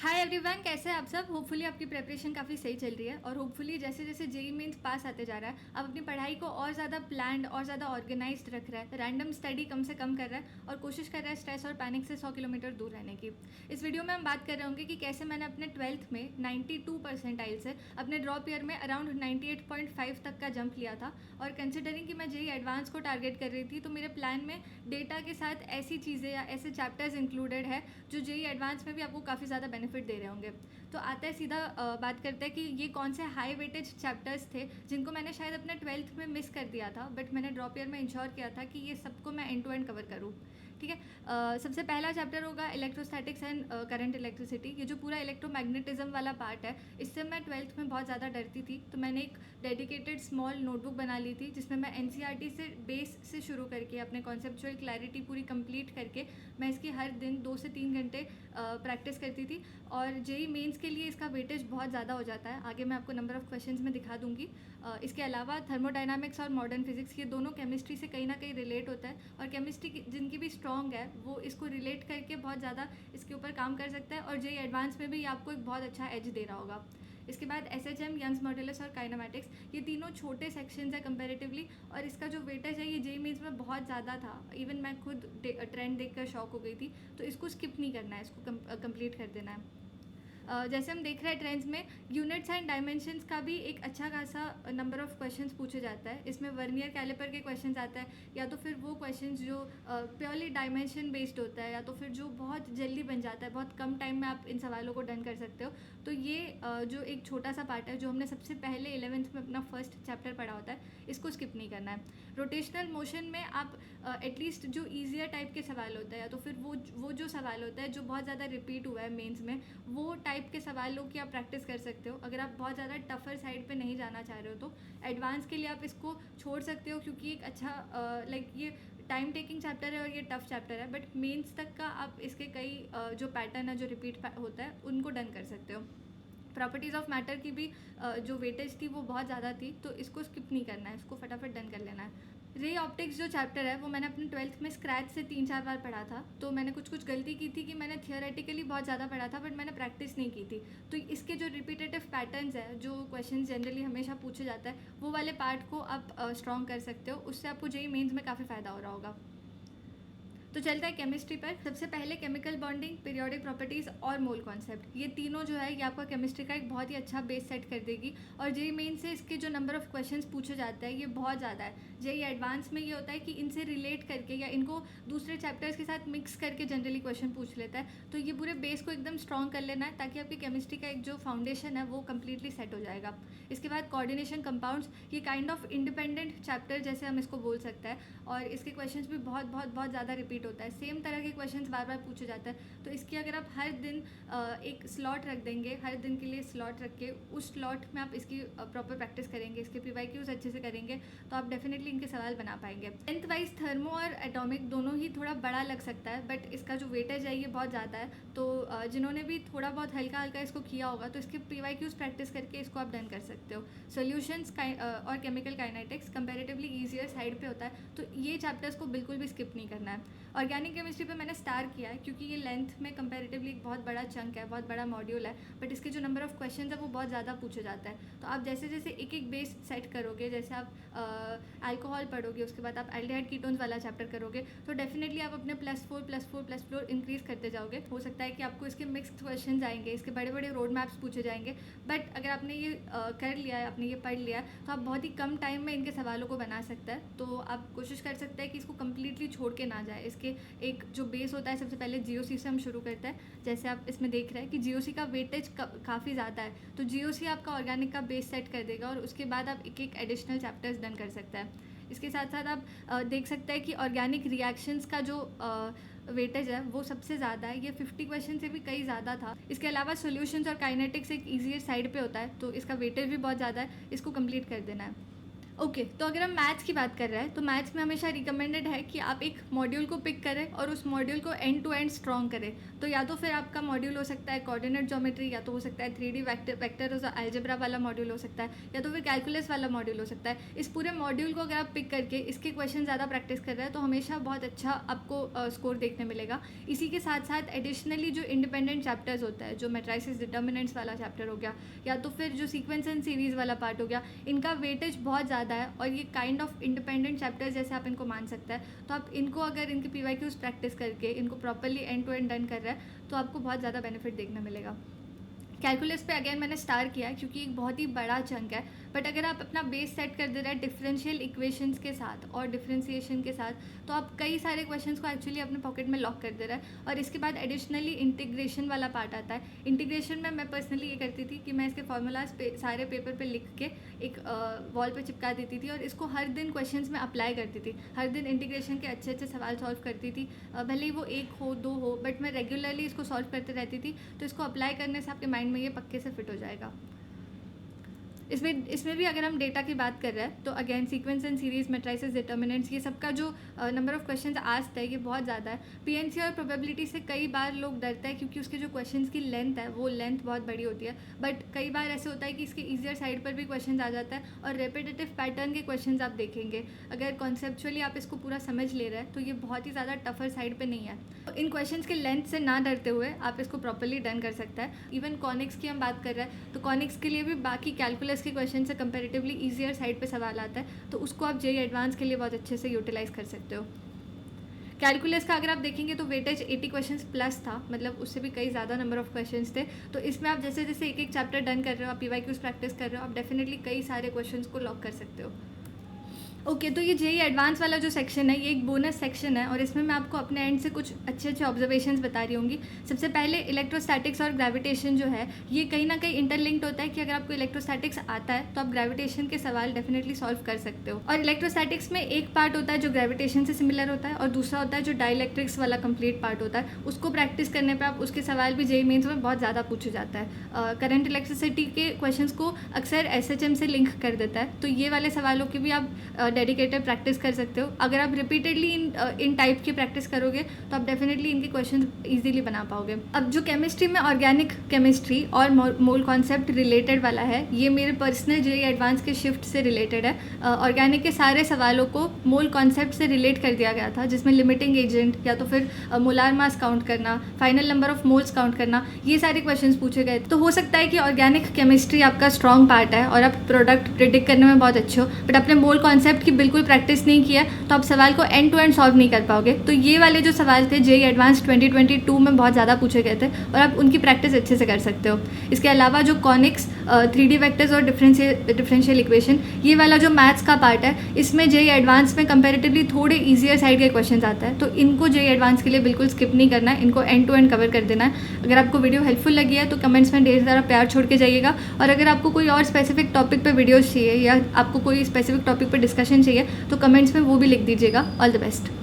Hi everyone, कैसे हैं आप सब। होपफुली आपकी प्रिपरेशन काफ़ी सही चल रही है और होपफुली जैसे जैसे जेई मेंस पास आते जा रहा है आप अपनी पढ़ाई को और ज़्यादा प्लान्ड और ज़्यादा ऑर्गेनाइज्ड रख रहा है, रैंडम स्टडी कम से कम कर रहा है और कोशिश कर रहा है स्ट्रेस और पैनिक से 100 किलोमीटर दूर रहने की। इस वीडियो में हम बात कर रहे होंगे कि कैसे मैंने अपने 12th में 92 परसेंटाइल से अपने ड्रॉप ईयर में अराउंड 98.5 तक का जंप लिया था। और कंसिडरिंग कि मैं जेई एडवांस को टारगेट कर रही थी तो मेरे प्लान में डेटा के साथ ऐसी चीज़ें या ऐसे चैप्टर्स इंक्लूडेड है जो जेई एडवांस में भी आपको काफ़ी ज़्यादा बेनिफिट दे रहे होंगे। तो आता है सीधा बात करते हैं कि ये कौन से हाई वेटेज चैप्टर्स थे जिनको मैंने शायद अपने 12th में मिस कर दिया था, बट मैंने ड्रॉप ईयर में इंश्योर किया था कि ये सबको मैं एंड टू एंड कवर करूँ। ठीक है। सबसे पहला चैप्टर होगा इलेक्ट्रोस्टैटिक्स एंड करंट इलेक्ट्रिसिटी। ये जो पूरा इलेक्ट्रोमैग्नेटिज्म वाला पार्ट है, इससे मैं 12th में बहुत ज़्यादा डरती थी, तो मैंने एक डेडिकेटेड स्मॉल नोटबुक बना ली थी जिसमें मैं एनसीईआरटी से बेस से शुरू करके अपने कॉन्सेप्चुअल क्लैरिटी पूरी कंप्लीट करके मैं इसकी हर दिन 2 से 3 घंटे प्रैक्टिस करती थी। और जेई मेंस के लिए इसका वेटेज बहुत ज़्यादा हो जाता है, आगे मैं आपको नंबर ऑफ़ क्वेश्चंस में दिखा दूंगी। इसके अलावा थर्मोडायनामिक्स और मॉडर्न फिजिक्स, ये दोनों केमिस्ट्री से कहीं ना कहीं रिलेट होता है और केमिस्ट्री जिनकी भी स्ट्रॉन्ग है वो इसको रिलेट करके बहुत ज़्यादा इसके ऊपर काम कर सकता है और जेई एडवांस में भी ये आपको एक बहुत अच्छा एज दे रहा होगा। इसके बाद एसएचएम, यंग्स मॉड्यूलस और काइनेमैटिक्स, ये तीनों छोटे सेक्शंस है कंपैरेटिवली और इसका जो वेटेज है ये जेई मेंस में बहुत ज़्यादा था। इवन मैं खुद ट्रेंड देखकर शॉक हो गई थी। तो इसको स्किप नहीं करना है, इसको कंप्लीट कर देना है। जैसे हम देख रहे हैं ट्रेंड्स में यूनिट्स एंड डायमेंशंस का भी एक अच्छा खासा नंबर ऑफ क्वेश्चंस पूछे जाता है। इसमें वर्नियर कैलिपर के क्वेश्चंस आता है या तो फिर वो क्वेश्चंस जो प्योरली डायमेंशन बेस्ड होता है या तो फिर जो बहुत जल्दी बन जाता है, बहुत कम टाइम में आप इन सवालों को डन कर सकते हो। तो ये जो एक छोटा सा पार्ट है जो हमने सबसे पहले 11th में अपना फर्स्ट चैप्टर पढ़ा होता है, इसको स्किप नहीं करना है। रोटेशनल मोशन में आप एटलीस्ट जो ईजियर टाइप के सवाल होता है या तो फिर वो जो सवाल होता है जो बहुत ज़्यादा रिपीट हुआ है मेंस में, वो टाइप के सवालों की आप प्रैक्टिस कर सकते हो। अगर आप बहुत ज़्यादा टफर साइड पे नहीं जाना चाह रहे हो तो एडवांस के लिए आप इसको छोड़ सकते हो, क्योंकि एक अच्छा ये टाइम टेकिंग चैप्टर है और ये टफ चैप्टर है, बट मेंस तक का आप इसके कई जो पैटर्न है जो रिपीट होता है उनको डन कर सकते हो। प्रॉपर्टीज़ ऑफ मैटर की भी जो वेटेज थी वो बहुत ज़्यादा थी, तो इसको स्किप नहीं करना है, इसको फटाफट डन कर लेना है। रे ऑप्टिक्स जो चैप्टर है वो मैंने अपने 12th में स्क्रैच से 3-4 बार पढ़ा था। तो मैंने कुछ गलती की थी कि मैंने थियोरेटिकली बहुत ज़्यादा पढ़ा था बट मैंने प्रैक्टिस नहीं की थी। तो इसके जो रिपीटेटिव पैटर्न्स है, जो क्वेश्चन जनरली हमेशा पूछे जाता है, वो वाले पार्ट को आप स्ट्रॉन्ग कर सकते हो। उससे आपको जेई मेंस में काफ़ी फ़ायदा हो रहा होगा। तो चलता है केमिस्ट्री पर। सबसे पहले केमिकल बॉन्डिंग, पीरियोडिक प्रॉपर्टीज़ और मोल कॉन्सेप्ट, ये तीनों जो है ये आपका केमिस्ट्री का एक बहुत ही अच्छा बेस सेट कर देगी। और जेई मेन से इसके जो नंबर ऑफ क्वेश्चंस पूछे जाते हैं ये बहुत ज़्यादा है। जेई एडवांस में ये होता है कि इनसे रिलेट करके या इनको दूसरे चैप्टर्स के साथ मिक्स करके जनरली क्वेश्चन पूछ लेता है। तो ये पूरे बेस को एकदम स्ट्रॉन्ग कर लेना है ताकि आपकी केमिस्ट्री का एक जो फाउंडेशन है वो कम्प्लीटली सेट हो जाएगा। इसके बाद कोऑर्डिनेशन कंपाउंड्स, ये काइंड ऑफ इंडिपेंडेंट चैप्टर जैसे हम इसको बोल सकते हैं और इसके क्वेश्चंस भी बहुत बहुत बहुत ज़्यादा रिपीट होता है। सेम तरह के क्वेश्चंस बार बार पूछे जाता है। तो इसकी अगर आप हर दिन एक स्लॉट रख देंगे, हर दिन के लिए स्लॉट रख के उस स्लॉट में आप इसकी प्रॉपर प्रैक्टिस करेंगे, इसके पीवाईक्यूज अच्छे से करेंगे, तो आप डेफिनेटली इनके सवाल बना पाएंगे। लेंथ वाइज थर्मो और एटॉमिक दोनों ही थोड़ा बड़ा लग सकता है, बट इसका जो वेटेज है ये बहुत ज़्यादा है। तो जिन्होंने भी थोड़ा बहुत हल्का हल्का इसको किया होगा तो इसके पीवाईक्यूज प्रैक्टिस करके इसको आप डन कर सकते हो। सोल्यूशंस और chemical kinetics comparatively easier side पे होता है, तो ये चैप्टर्स को बिल्कुल भी स्किप नहीं करना है। ऑर्गेनिक केमिस्ट्री पे मैंने स्टार किया है क्योंकि ये लेंथ में कंपैरेटिवली एक बहुत बड़ा चंक है, बहुत बड़ा मॉड्यूल है, बट इसके जो नंबर ऑफ क्वेश्चंस है वो बहुत ज़्यादा पूछे जाता है। तो आप जैसे जैसे एक एक बेस सेट करोगे, जैसे आप अल्कोहल पढ़ोगे, उसके बाद आप एल्डिहाइड कीटोन्स वाला चैप्टर करोगे, तो डेफिनेटली आप अपने +4 इंक्रीज करते जाओगे। हो सकता है कि आपको इसके मिक्स्ड क्वेश्चन आएंगे, इसके बड़े बड़े रोड मैप्स पूछे जाएंगे, बट अगर आपने ये कर लिया है, आपने ये पढ़ लिया है, तो आप बहुत ही कम टाइम में इनके सवालों को बना सकते हैं। तो आप कोशिश कर सकते हैं कि इसको कम्प्लीटली छोड़ के ना जाए। इसके एक जो बेस होता है, सबसे पहले जीओसी से हम शुरू करते हैं। जैसे आप इसमें देख रहे हैं कि जीओसी का वेटेज काफ़ी ज़्यादा है, तो जीओसी आपका ऑर्गेनिक का बेस सेट कर देगा और उसके बाद आप एक एक एडिशनल चैप्टर्स डन कर सकते हैं। इसके साथ साथ आप देख सकते हैं कि ऑर्गेनिक रिएक्शंस का जो वेटेज है वो सबसे ज़्यादा है, ये 50 क्वेश्चन से भी कई ज़्यादा था। इसके अलावा सॉल्यूशंस और काइनेटिक्स एक ईजियर साइड पे होता है, तो इसका वेटेज भी बहुत ज़्यादा है, इसको कंप्लीट कर देना है। ओके तो अगर हम मैथ्स की बात कर रहे हैं तो मैथ्स में हमेशा रिकमेंडेड है कि आप एक मॉड्यूल को पिक करें और उस मॉड्यूल को एंड टू एंड स्ट्रॉन्ग करें। तो या तो फिर आपका मॉड्यूल हो सकता है कोऑर्डिनेट ज्योमेट्री, या तो हो सकता है 3D वेक्टर अलजेब्रा वाला मॉड्यूल हो सकता है, या तो फिर कैलकुलस वाला मॉड्यूल हो सकता है। इस पूरे मॉड्यूल को अगर आप पिक करके इसके क्वेश्चन ज़्यादा प्रैक्टिस कर रहे हैं तो हमेशा बहुत अच्छा आपको स्कोर देखने मिलेगा। इसी के साथ साथ एडिशनली जो इंडिपेंडेंट चैप्टर्स होता है, जो मैट्रिसेस डिटर्मिनेंट्स वाला चैप्टर हो गया, या तो फिर जो सीक्वेंस एंड सीरीज़ वाला पार्ट हो गया, इनका वेटेज बहुत ज़्यादा है और ये काइंड ऑफ इंडिपेंडेंट चैप्टर्स जैसे आप इनको मान सकते हैं। तो आप इनको अगर इनके PYQs प्रैक्टिस करके इनको properly end to end done कर रहे हैं तो आपको बहुत ज़्यादा बेनिफिट देखने मिलेगा। कैलकुलस पे अगेन मैंने स्टार किया है क्योंकि एक बहुत ही बड़ा चंक है, बट अगर आप अपना बेस सेट कर दे रहे हैं डिफरेंशियल इक्वेशंस के साथ और डिफरेंशिएशन के साथ तो आप कई सारे क्वेश्चंस को एक्चुअली अपने पॉकेट में लॉक कर दे रहे हैं। और इसके बाद एडिशनली इंटीग्रेशन वाला पार्ट आता है। इंटीग्रेशन में मैं पर्सनली ये करती थी कि मैं इसके फार्मूलाज सारे पेपर पे लिख के एक वॉल पे चिपका देती थी और इसको हर दिन क्वेश्चंस में अप्लाई करती थी। हर दिन इंटीग्रेशन के अच्छे अच्छे सवाल सॉल्व करती थी, भले ही वो एक हो दो हो, बट मैं रेगुलरली इसको सॉल्व करते रहती थी। तो इसको अप्लाई करने से आपके माइंड में ये पक्के से फिट हो जाएगा। इसमें भी अगर हम डेटा की बात कर रहे हैं तो again sequence and series, matrices, determinants, ये सबका जो नंबर ऑफ क्वेश्चंस आस्क्ड है ये बहुत ज़्यादा है। PNC और प्रोबेबिलिटी से कई बार लोग डरते हैं क्योंकि उसके जो क्वेश्चंस की लेंथ है वो लेंथ बहुत बड़ी होती है, बट कई बार ऐसे होता है कि इसके ईजियर साइड पर भी क्वेश्चन आ जाता है और रेपिटेटिव पैटर्न के क्वेश्चन आप देखेंगे। अगर कॉन्सेप्चुअली आप इसको पूरा समझ ले रहे हैं तो ये बहुत ही ज़्यादा टफर साइड पर नहीं है। तो इन क्वेश्चंस के लेंथ से ना डरते हुए आप इसको प्रॉपरली डन कर सकता है। इवन कॉनिक्स की हम बात कर रहे हैं तो कॉनिक्स के लिए भी बाकी कैलकुलस के क्वेश्चन से कंपैरेटिवली ईजियर साइड पे सवाल आता है, तो उसको आप JEE एडवांस के लिए बहुत अच्छे से यूटिलाइज कर सकते हो। कैलकुलस का अगर आप देखेंगे तो वेटेज 80 क्वेश्चंस प्लस था, मतलब उससे भी कई ज़्यादा नंबर ऑफ क्वेश्चंस थे। तो इसमें आप जैसे जैसे एक एक चैप्टर डन कर रहे हो, आप PYQs प्रैक्टिस कर रहे हो, आप डेफिनेटली कई सारे क्वेश्चंस को लॉक कर सकते हो। ओके तो ये JEE एडवांस वाला जो सेक्शन है ये एक बोनस सेक्शन है और इसमें मैं आपको अपने एंड से कुछ अच्छे अच्छे ऑब्जर्वेशंस बता रही होंगी। सबसे पहले इलेक्ट्रोस्टैटिक्स और ग्रेविटेशन जो है ये कहीं ना कहीं इंटरलिंक्ड होता है कि अगर आपको इलेक्ट्रोस्टैटिक्स आता है तो आप ग्रेविटेशन के सवाल डेफिनेटली सॉल्व कर सकते हो। और इलेक्ट्रोस्टैटिक्स में एक पार्ट होता है जो ग्रेविटेशन से सिमिलर होता है और दूसरा होता है जो डाइलेक्ट्रिक्स वाला कंप्लीट पार्ट होता है। उसको प्रैक्टिस करने पर आप उसके सवाल भी JEE मेन्स में बहुत ज़्यादा पूछा जाता है। करंट इलेक्ट्रिसिटी के क्वेश्चन को अक्सर SHM से लिंक कर देता है, तो ये वाले सवालों की भी आप डेडिकेटेड प्रैक्टिस कर सकते हो। अगर आप रिपीटेडली इन टाइप की प्रैक्टिस करोगे तो आप डेफिनेटली इनके क्वेश्चन इजीली बना पाओगे। अब जो केमिस्ट्री में ऑर्गेनिक केमिस्ट्री और मोल कॉन्सेप्ट रिलेटेड वाला है ये मेरे पर्सनल JEE एडवांस के शिफ्ट से रिलेटेड है। ऑर्गेनिक के सारे सवालों को मोल कॉन्सेप्ट से रिलेट कर दिया गया था, जिसमें लिमिटिंग एजेंट या तो फिर मोलार मास काउंट करना, final number of moles count करना, ये सारे क्वेश्चन पूछे गए। तो हो सकता है कि ऑर्गेनिक केमिस्ट्री आपका स्ट्रॉन्ग पार्ट है और आप प्रोडक्ट प्रिडिक्ट करने में बहुत अच्छे हो, बट अपने मोल कॉन्सेप्ट की बिल्कुल प्रैक्टिस नहीं किया तो आप सवाल को एंड टू एंड सॉल्व नहीं कर पाओगे। तो ये वाले जो सवाल थे JEE एडवांस 2022 में बहुत ज़्यादा पूछे गए थे और आप उनकी प्रैक्टिस अच्छे से कर सकते हो। इसके अलावा जो कॉनिक्स, 3D वेक्टर्स और डिफरेंशियल इक्वेशन, ये वाला जो मैथ्स का पार्ट है इसमें JEE एडवांस में कंपैरेटिवली थोड़े ईजियर साइड के क्वेश्चन आता है, तो इनको JEE एडवांस के लिए बिल्कुल स्किप नहीं करना है, इनको एंड टू एंड कवर कर देना है। अगर आपको वीडियो हेल्पफुल लगी है तो कमेंट्स में ढेर सारा प्यार छोड़ के जाइएगा, और अगर आपको कोई और स्पेसिफिक टॉपिक पर वीडियोज़ चाहिए या आपको कोई स्पेसिफिक टॉपिक पर डिस्कशन चाहिए तो कमेंट्स में वो भी लिख दीजिएगा। All the best.